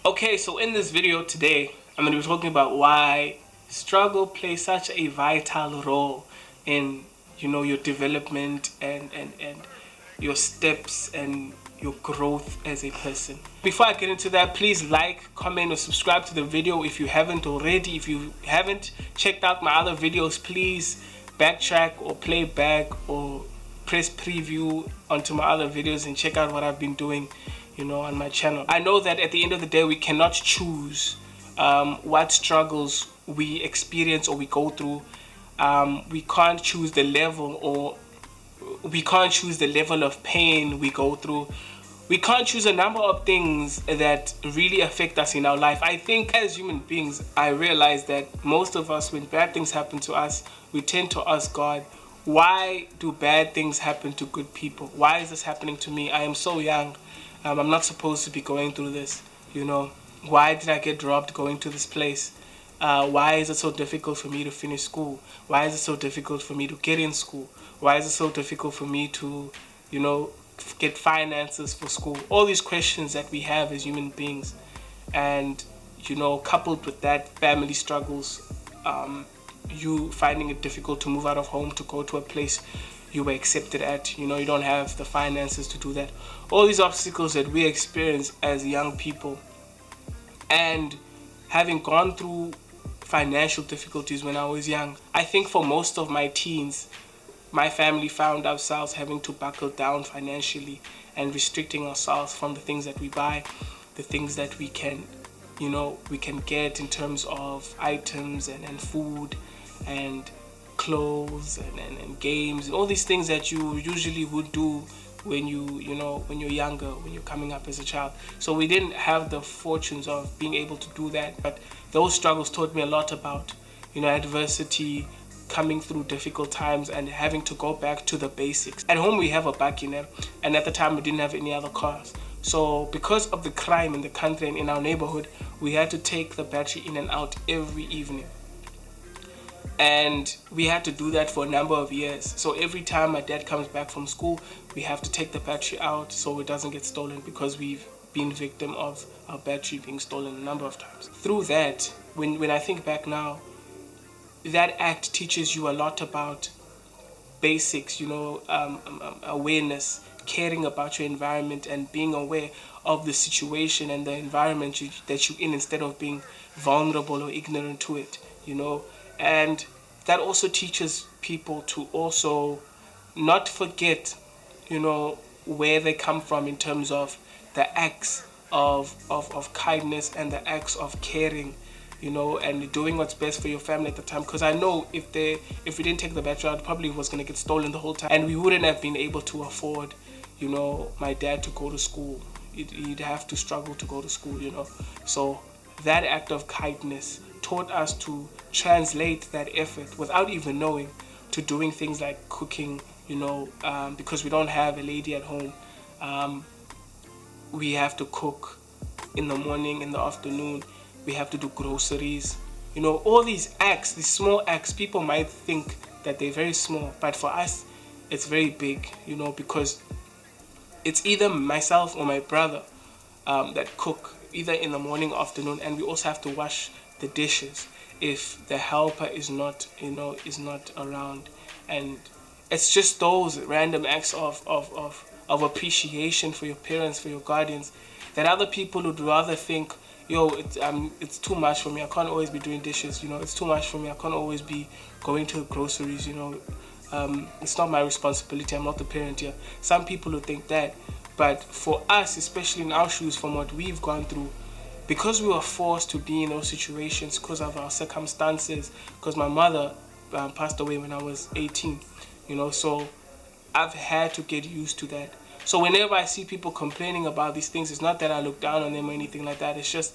Okay, so in this video today, I'm going to be talking about why struggle plays such a vital role in, your development and your steps and your growth as a person. Before I get into that, please like, comment, or subscribe to the video if you haven't already. If you haven't checked out my other videos, please backtrack or play back or press preview onto my other videos and check out what I've been doing on my channel. I know that at the end of the day we cannot choose what struggles we experience or we go through. We can't choose the level, or we can't choose the level of pain we go through. We can't choose a number of things that really affect us in our life. I think as human beings, I realize that most of us, when bad things happen to us, we tend to ask God, why do bad things happen to good people? Why is this happening to me? I am so young. I'm not supposed to be going through this. Why did I get robbed going to this place? Why is it so difficult for me to finish school? Why is it so difficult for me to get in school? Why is it so difficult for me to, get finances for school? All these questions that we have as human beings. And, coupled with that, family struggles, you finding it difficult to move out of home to go to a place you were accepted at. You don't have the finances to do that. All these obstacles that we experience as young people, and having gone through financial difficulties when I was young, I think for most of my teens, my family found ourselves having to buckle down financially and restricting ourselves from the things that we buy, the things that we can get in terms of items and food and clothes and games and all these things that you usually would do when when you're younger, when you're coming up as a child. So we didn't have the fortunes of being able to do that, but those struggles taught me a lot about adversity, coming through difficult times and having to go back to the basics. At home we have a bike, and at the time we didn't have any other cars. So because of the crime in the country and in our neighborhood, we had to take the battery in and out every evening. And we had to do that for a number of years. So every time my dad comes back from school, we have to take the battery out so it doesn't get stolen, because we've been victim of our battery being stolen a number of times. Through that, when I think back now, that act teaches you a lot about basics, awareness, caring about your environment and being aware of the situation and the environment that you're in, instead of being vulnerable or ignorant to it, And that also teaches people to also not forget, where they come from in terms of the acts of kindness and the acts of caring, and doing what's best for your family at the time. Because I know if we didn't take the battery out, it probably was going to get stolen the whole time, and we wouldn't have been able to afford, my dad to go to school. He'd have to struggle to go to school, So that act of kindness taught us to translate that effort without even knowing to doing things like cooking, because we don't have a lady at home. We have to cook in the morning, in the afternoon. We have to do groceries. All these acts, these small acts, people might think that they're very small, but for us, it's very big, because it's either myself or my brother that cook, either in the morning or afternoon, and we also have to wash the dishes if the helper is not around. And it's just those random acts of appreciation for your parents, for your guardians, that other people would rather think, it's too much for me, I can't always be doing dishes, it's too much for me, I can't always be going to the groceries, it's not my responsibility, I'm not the parent here. Some people would think that, but for us, especially in our shoes, from what we've gone through, because we were forced to be in those situations because of our circumstances, because my mother passed away when I was 18, so I've had to get used to that. So whenever I see people complaining about these things, it's not that I look down on them or anything like that. It's just,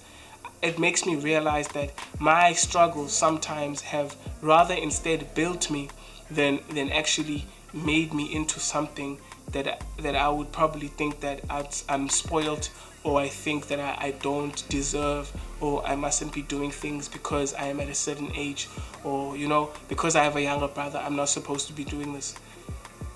it makes me realize that my struggles sometimes have rather instead built me than actually made me into something that I would probably think that I'm spoiled, or I think that I don't deserve, or I mustn't be doing things because I am at a certain age, or because I have a younger brother, I'm not supposed to be doing this.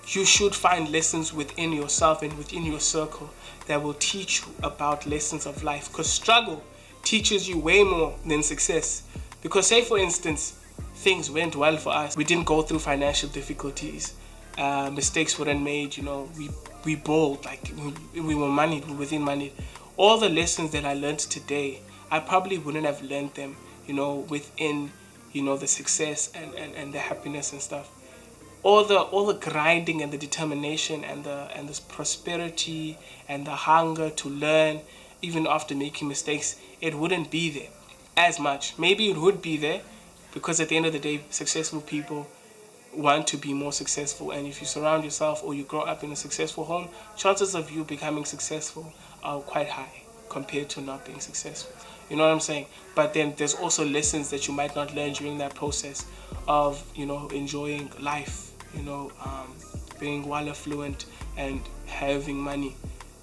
You should find lessons within yourself and within your circle that will teach you about lessons of life, because struggle teaches you way more than success. Because say for instance, things went well for us. We didn't go through financial difficulties. Mistakes weren't made, we balled, like we were moneyed, within money. All the lessons that I learned today, I probably wouldn't have learned them, within, the success and the happiness and stuff. All the grinding and the determination and this prosperity and the hunger to learn, even after making mistakes, it wouldn't be there as much. Maybe it would be there, because at the end of the day, successful people want to be more successful, and if you surround yourself or you grow up in a successful home, chances of you becoming successful are quite high compared to not being successful. You know what I'm saying? But then there's also lessons that you might not learn during that process of, enjoying life, being well affluent and having money.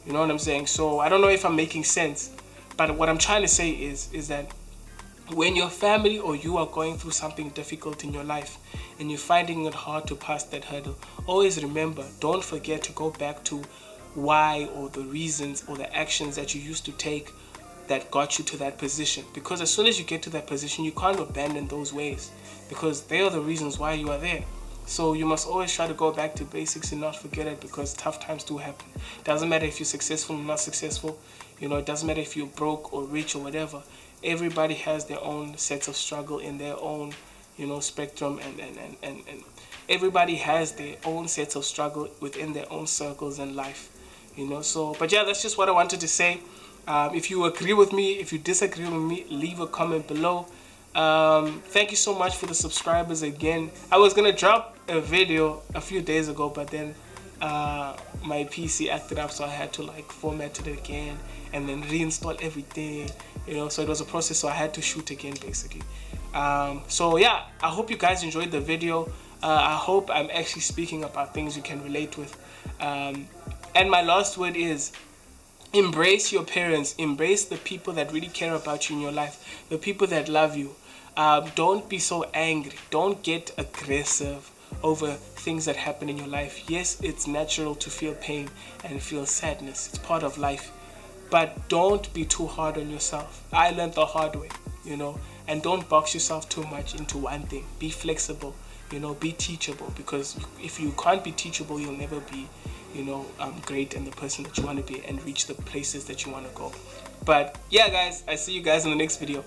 You know what I'm saying? So I don't know if I'm making sense, but what I'm trying to say is that when your family or you are going through something difficult in your life and you're finding it hard to pass that hurdle, always remember, don't forget to go back to why, or the reasons or the actions that you used to take that got you to that position. Because as soon as you get to that position, you can't abandon those ways, because they are the reasons why you are there. So you must always try to go back to basics and not forget it, because tough times do happen. Doesn't matter if you're successful or not successful. It doesn't matter if you're broke or rich or whatever. Everybody has their own sets of struggle in their own, spectrum, and everybody has their own sets of struggle within their own circles in life. So, but yeah, that's just what I wanted to say. If you agree with me, if you disagree with me, leave a comment below. Thank you so much for the subscribers again. I was gonna drop a video a few days ago, but then my PC acted up, so I had to format it again and then reinstall everything, so it was a process, so I had to shoot again basically. So yeah, I hope you guys enjoyed the video. I hope I'm actually speaking about things you can relate with. And my last word is, embrace your parents, embrace the people that really care about you in your life, the people that love you. Don't be so angry, don't get aggressive over things that happen in your life. Yes, it's natural to feel pain and feel sadness, it's part of life, but don't be too hard on yourself. I learned the hard way, and don't box yourself too much into one thing. Be flexible, be teachable, because if you can't be teachable, you'll never be great and the person that you want to be and reach the places that you want to go. But yeah guys, I see you guys in the next video.